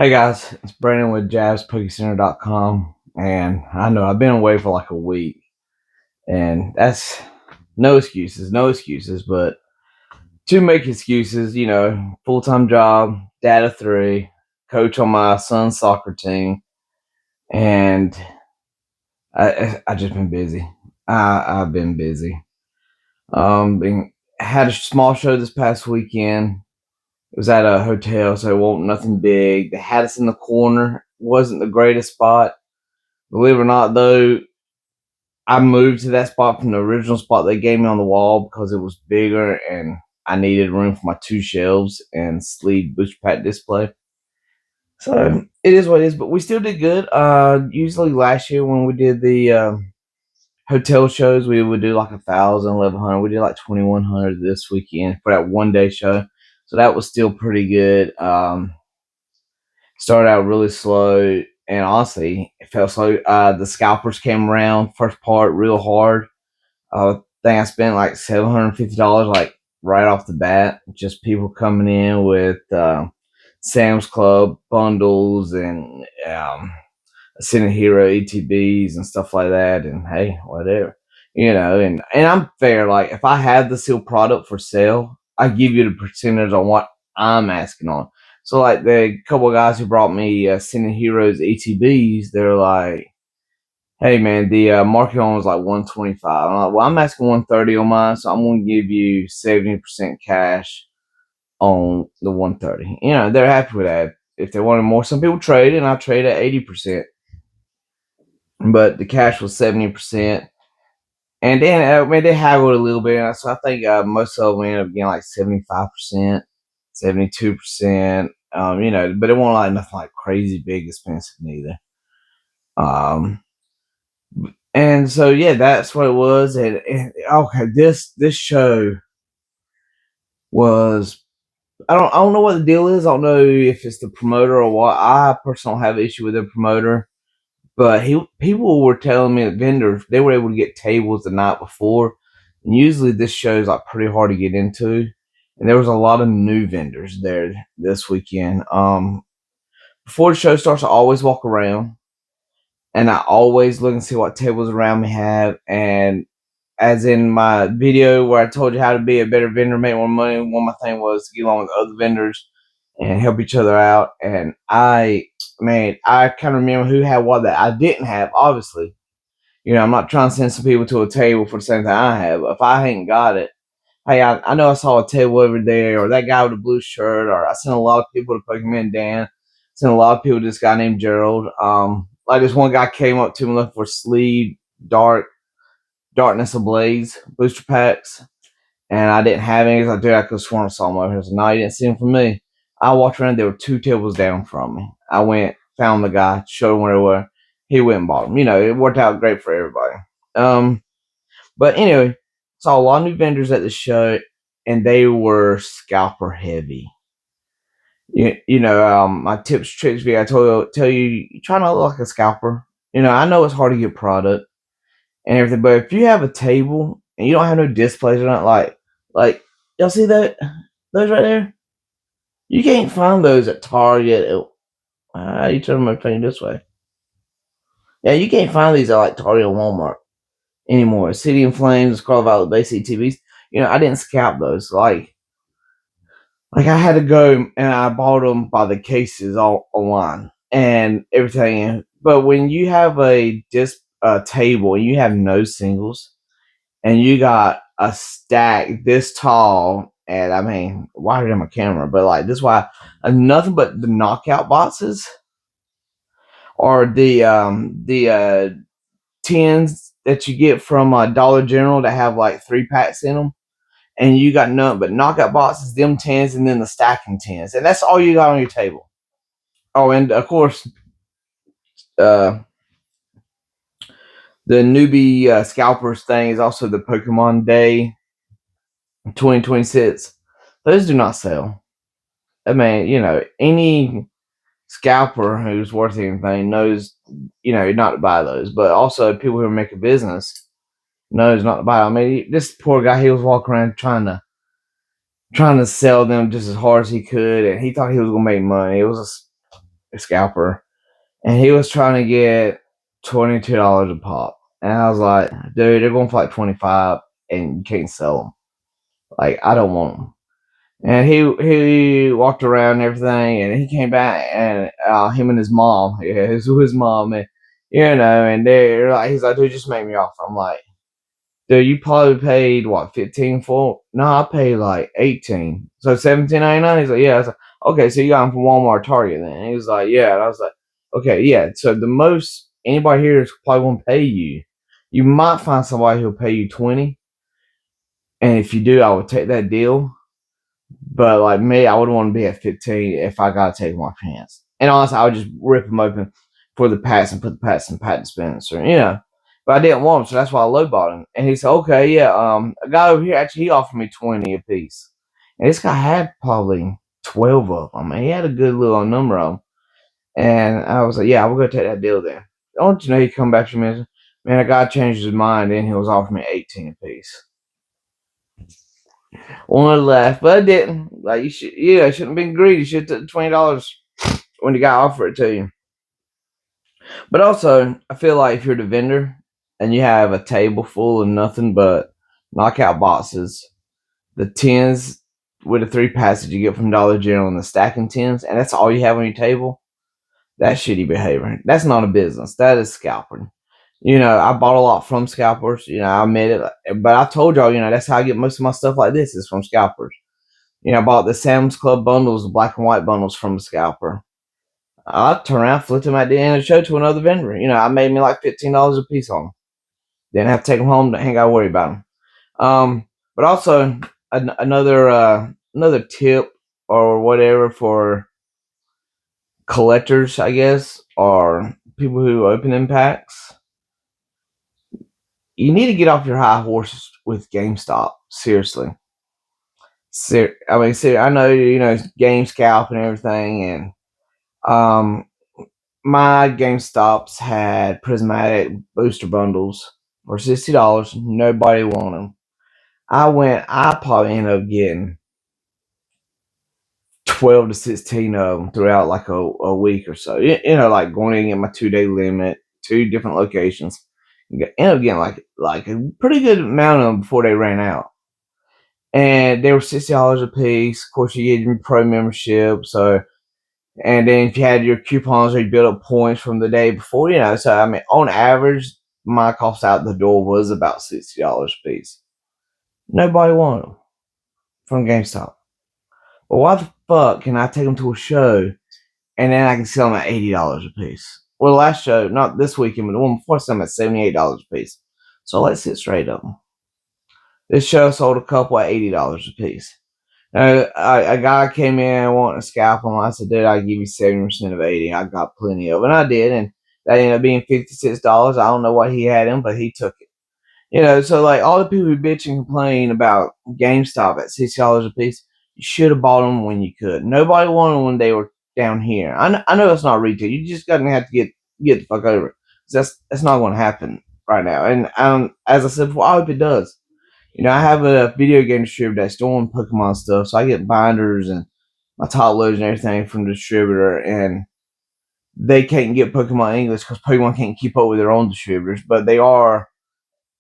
Hey guys, it's Brandon with JazzPokeCenter.com, and I know I've been away for like a week, and that's no excuses, no excuses. But to make excuses, full time job, dad of three, coach on my son's soccer team, and I just been busy. I've been busy. Had a small show this past weekend. It was at a hotel, so it wasn't nothing big. They had us in the corner. Wasn't the greatest spot. Believe it or not, though, I moved to that spot from the original spot they gave me on the wall because it was bigger and I needed room for my two shelves and sleeve booster pack display. So it is what it is, but we still did good. Usually last year when we did the hotel shows, we would do like 1,000, 1,100. We did like 2,100 this weekend for that 1 day show. So that was still pretty good. Started out really slow, and honestly, it felt slow. The scalpers came around first part real hard. I think I spent like $750 like right off the bat. Just people coming in with Sam's Club bundles and Ascendant Hero ETBs and stuff like that. And hey, whatever, And I'm fair. Like if I have the sealed product for sale, I give you the percentage on what I'm asking on. So like the couple of guys who brought me Ascendant Heroes ETBs, they're like, "Hey man, the market on was like 125." I'm like, "Well, I'm asking 130 on mine, so I'm going to give you 70% cash on the 130." They're happy with that. If they wanted more, some people trade, and I trade at 80%, but the cash was 70%. And then they haggled a little bit, so I think most of them ended up getting like 75%, 72%. But it wasn't like nothing like crazy big expensive neither. Um, And so yeah, that's what it was. And okay, this show was I don't know what the deal is. I don't know if it's the promoter or what. I personally don't have an issue with the promoter, but people were telling me that vendors they were able to get tables the night before. And usually this show is like pretty hard to get into. And there was a lot of new vendors there this weekend. Before the show starts, I always walk around and I always look and see what tables around me have. And as in my video where I told you how to be a better vendor, make more money, one of my thing was to get along with other vendors and help each other out. And I kind of remember who had what that I didn't have, obviously. I'm not trying to send some people to a table for the same thing I have. If I ain't got it, hey, I know I saw a table over there, or that guy with a blue shirt, or I sent a lot of people to Pokemon Dan. Sent a lot of people to this guy named Gerald. Like this one guy came up to me looking for sleeve Darkness Ablaze booster packs, and I didn't have any. I dude, I could have sworn I saw them over here. So no, you didn't see them from me. I walked around. There were two tables down from me. I went, found the guy, showed him where they were. He went and bought them. It worked out great for everybody. But anyway, saw a lot of new vendors at the show, and they were scalper heavy. My tips tricks video. I tell you, you try not to look like a scalper. I know it's hard to get product and everything. But if you have a table and you don't have no displays or not, like y'all see those right there, you can't find those at Target. You turn my thing this way. Yeah, you can't find these at like Target or Walmart anymore. City and Flames, Scarlet Violet Basic TVs. I didn't scalp those. Like I had to go and I bought them by the cases all online and everything. But when you have a table and you have no singles, and you got a stack this tall, and I mean wider than my camera, but like this wide, nothing but the knockout boxes or the tins that you get from Dollar General that have like 3 packs in them, and you got none but knockout boxes, them tins, and then the stacking tins, and that's all you got on your table. Oh, and of course, uh, the newbie scalpers thing is also the Pokemon Day 2026. Those do not sell. I mean, any scalper who's worth anything knows, not to buy those. But also, people who make a business knows not to buy. I mean, this poor guy, he was walking around trying to sell them just as hard as he could, and he thought he was gonna make money. a scalper, and he was trying to get $22 a pop. And I was like, dude, they're going for like 25, and you can't sell them. Like, I don't want them. And he walked around and everything, and he came back, and him and his mom, yeah, his mom, and and they're like, he's like, dude, just make me off. I'm like, dude, you probably paid what 15 for? No, I paid like 18, so 17.99. He's like, yeah. I was like, okay, so you got them from Walmart, or Target, then? And he was like, yeah. And I was like, okay, yeah. So the most anybody here is probably won't pay you. You might find somebody who'll pay you 20, and if you do, I would take that deal. But like me, I would want to be at 15 if I gotta take my pants. And honestly, I would just rip them open for the pats and put the pats in the pat dispenser. But I didn't want them, so that's why I lowballed him. And he said, "Okay, yeah." A guy over here actually he offered me 20 a piece, and this guy had probably 12 of them. He had a good little number of them, and I was like, "Yeah, we're gonna take that deal then." Don't you know? He come back to me and said, "Man, a guy changed his mind, and he was offering me 18 a piece." Wanted to laugh, but I didn't. Like I shouldn't have been greedy. You should have took $20 when the guy offered it to you. But also, I feel like if you're the vendor and you have a table full of nothing but knockout boxes, the tins with the 3 packs that you get from Dollar General and the stacking tins, and that's all you have on your table, that's shitty behavior. That's not a business. That is scalping. I bought a lot from scalpers. I admit it, but I told y'all, that's how I get most of my stuff like this is from scalpers. I bought the Sam's Club bundles, the black and white bundles from a scalper. I turned around, flipped them at the end of the show to another vendor. I made me like $15 a piece on them. Didn't have to take them home. Ain't got to worry about them. But also another tip or whatever for collectors, I guess, or people who open in packs. You need to get off your high horse with GameStop. Seriously. I know game scalp and everything, and my GameStops had prismatic booster bundles for $60. Nobody wanted them. I probably ended up getting 12 to 16 of them throughout like a week or so. Like going in at my 2-day limit, 2 different locations. Ended up getting like a pretty good amount of them before they ran out. And they were $60 a piece. Of course, you get your pro membership. And then if you had your coupons or you build up points from the day before, So on average, my cost out the door was about $60 a piece. Nobody wanted them from GameStop. But why the fuck can I take them to a show and then I can sell them at $80 a piece? Well, the last show, not this weekend, but the one before, I sold them at $78 a piece. So let's sit straight up. This show sold a couple at $80 a piece. Now, a guy came in wanting to scalp them. I said, dude, I'll give you 70% of 80. I got plenty of it. And I did. And that ended up being $56. I don't know what he had in, but he took it. So like all the people who bitch and complain about GameStop at $60 a piece, you should have bought them when you could. Nobody wanted them when they were down here. I know that's not retail. You just gonna have to get the fuck over it. That's not going to happen right now. And as I said before, I hope it does. I have a video game distributor that's doing Pokemon stuff, so I get binders and my top loads and everything from the distributor, and they can't get Pokemon English because Pokemon can't keep up with their own distributors, but they are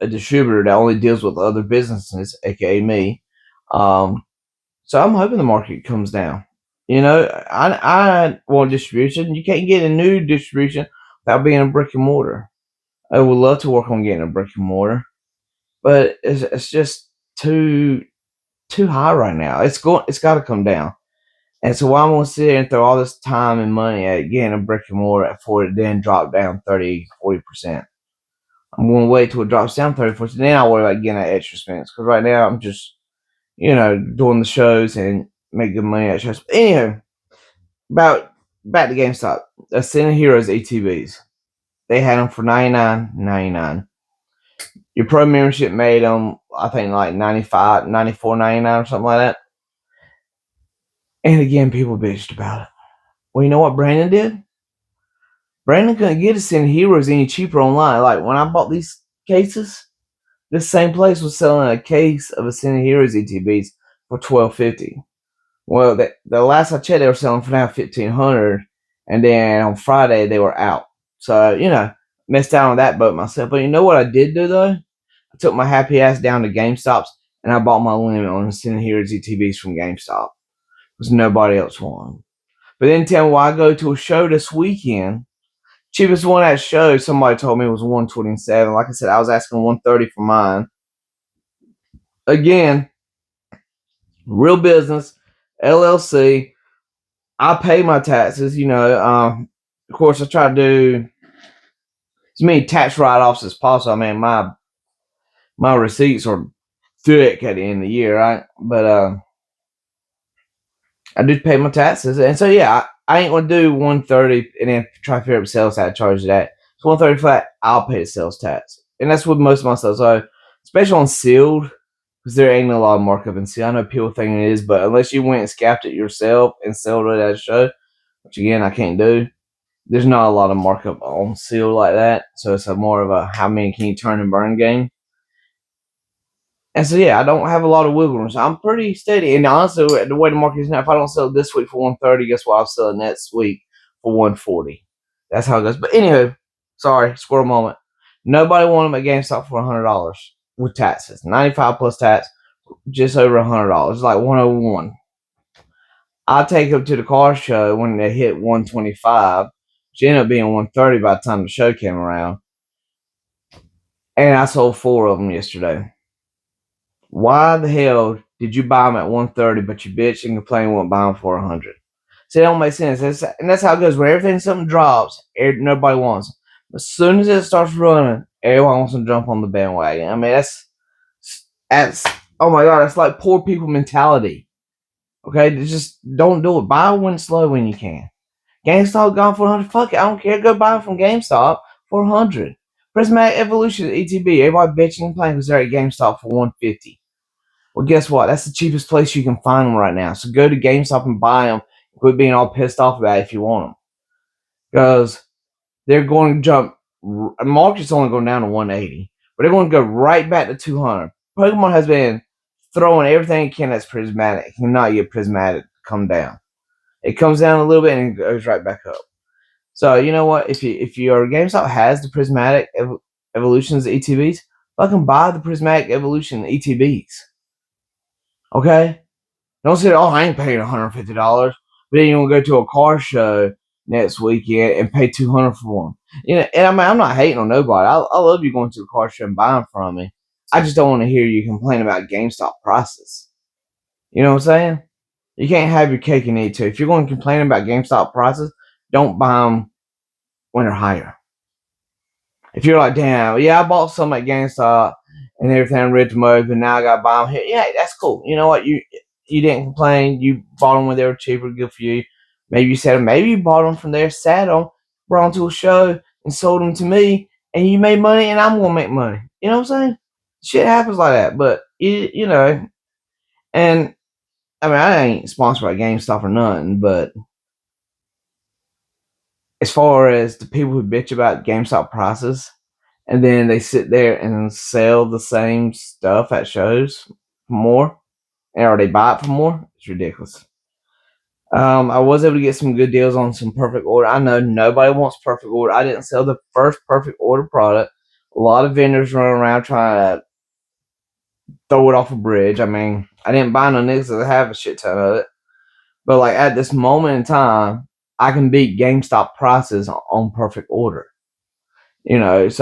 a distributor that only deals with other businesses, aka me. So I'm hoping the market comes down. I want distribution. You can't get a new distribution without being a brick and mortar. I would love to work on getting a brick and mortar, but it's just too high right now. It's got to come down. And so why I'm gonna sit here and throw all this time and money at getting a brick and mortar for it then drop down 30-40%. I'm gonna wait till it drops down 30-40%. Then I'll worry about getting that extra expense. Because right now I'm just doing the shows and make good money at shows. But anyhow, back to GameStop. Ascended Heroes ATVs. They had them for $99.99. Your pro membership made them, I think, like $95, $94.99 or something like that. And again, people bitched about it. Well, you know what Brandon did? Brandon couldn't get Ascended Heroes any cheaper online. Like when I bought these cases, this same place was selling a case of Ascended Heroes ETBs for $12.50. Well, the last I checked, they were selling for now $1,500, and then on Friday they were out. So missed out on that boat myself. But you know what I did do though? I took my happy ass down to GameStop's and I bought my limit on Sin Heroes ETBs from GameStop because nobody else won. But then tell me why I go to a show this weekend. Cheapest one at show, somebody told me was 127. Like I said, I was asking 130 for mine. Again, real business, LLC. I pay my taxes. Of course, I try to do as many tax write-offs as possible. I mean, my receipts are thick at the end of the year, right? But I do pay my taxes, and so yeah, I ain't gonna do 130 and then try to figure out sales tax charge that. So 130 flat, I'll pay the sales tax, and that's what most of my stuff. So especially on sealed, because there ain't a lot of markup in sealed. I know people think it is, but unless you went and scapped it yourself and sold it at a show, which again I can't do, there's not a lot of markup on sealed like that. So it's a more of a how many can you turn and burn game. And so yeah, I don't have a lot of wiggle room. So I'm pretty steady. And honestly, the way the market is now, if I don't sell it this week for 130, guess what? I'll sell it next week for 140. That's how it goes. But anyway, sorry, squirrel moment. Nobody wanted them at GameStop for $100 with taxes. 95 plus tax, just over $100. It's like 101. I take them to the car show when they hit 125. She ended up being 130 by the time the show came around. And I sold 4 of them yesterday. Why the hell did you buy them at 130, but you bitch and complain won't buy them for 100? See, that don't make sense. And that's how it goes. When something drops, nobody wants them. As soon as it starts running, everyone wants to jump on the bandwagon. I mean, that's oh my god, that's like poor people mentality. Okay, just don't do it. Buy one slow when you can. GameStop gone for 100. Fuck it, I don't care. Go buy them from GameStop for 100. Prismatic Evolution ETB. Everybody bitching and complaining because they're at GameStop for 150. Well, guess what? That's the cheapest place you can find them right now. So go to GameStop and buy them. Quit being all pissed off about it if you want them. Because they're going to jump. Market's only going down to 180. But they're going to go right back to 200. Pokemon has been throwing everything it can that's prismatic. It cannot get prismatic to come down. It comes down a little bit and it goes right back up. So you know what? If your GameStop has the prismatic evolutions ETBs, fucking buy the prismatic evolution ETBs. Okay? Don't say, oh, I ain't paying $150. But then you want to go to a car show next weekend and pay $200 for them. And I mean, I'm not hating on nobody. I love you going to a car show and buying from me. I just don't want to hear you complain about GameStop prices. You know what I'm saying? You can't have your cake and eat it too. If you're going to complain about GameStop prices, don't buy them when they're higher. If you're like, damn, yeah, I bought some at GameStop and everything ready to move, but now I got to buy them here. Yeah, that's cool. You know what? You didn't complain. You bought them when they were cheaper. Good for you. Maybe you said, maybe you bought them from there, sat them, brought them to a show, and sold them to me, and you made money, and I'm gonna make money. You know what I'm saying? Shit happens like that. But and I mean, I ain't sponsored by GameStop or nothing, but as far as the people who bitch about GameStop prices, and then they sit there and sell the same stuff at shows for more, or they buy it for more, it's ridiculous. I was able to get some good deals on some perfect order. I know nobody wants perfect order. I didn't sell the first perfect order product. A lot of vendors running around trying to throw it off a bridge. I mean, I didn't buy no niggas that have a shit ton of it. But like at this moment in time, I can beat GameStop prices on perfect order. But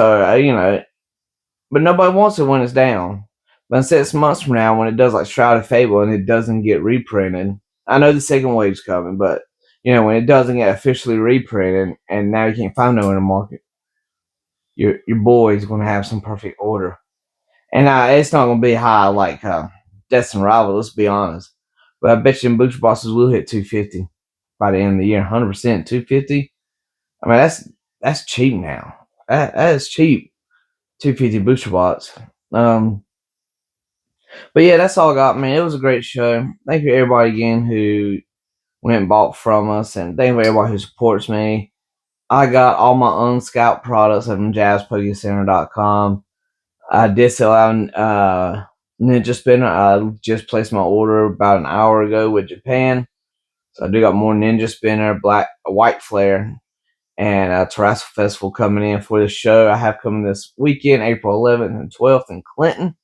nobody wants it when it's down. But in 6 months from now, when it does like Shroud of Fable and it doesn't get reprinted, I know the second wave's coming, but when it doesn't get officially reprinted and now you can't find no in the market, your boy's gonna have some perfect order, and it's not gonna be high like Death and Rival. Let's be honest, but I bet you booster bosses will hit 250 by the end of the year. 100% 250. I mean that's cheap now. That is cheap. 250 booster bots. But yeah, that's all I got, man. It was a great show. Thank you everybody again who went and bought from us, and thank you everybody who supports me. I got all my unscalped products at jazzpokécenter.com. I did sell out Ninja Spinner. I just placed my order about an hour ago with Japan. So I do got more Ninja Spinner, a white flare, and a Terrassel Festival coming in for the show. I have coming this weekend, April 11th and 12th in Clinton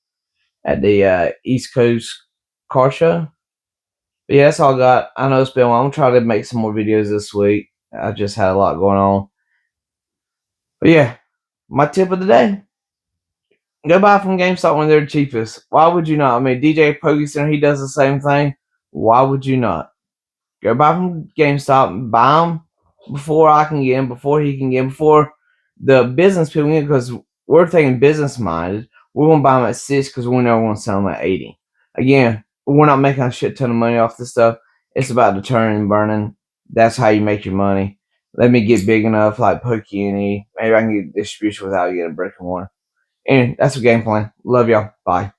at the East Coast Car Show. But yeah, that's all I got. I know it's been a while. I'm trying to make some more videos this week. I just had a lot going on. But yeah, my tip of the day: go buy from GameStop when they're the cheapest. Why would you not? I mean, DJ Pogie Center, he does the same thing. Why would you not? Go buy from GameStop and buy them before I can get in, before he can get in, before the business people get in, because we're thinking business minded. We're going to buy them at 6 because we know we're going to sell them at 80. Again, we're not making a shit ton of money off this stuff. It's about the turning and burning. That's how you make your money. Let me get big enough like Pokey and E. Maybe I can get distribution without getting a brick and mortar. And that's the game plan. Love y'all. Bye.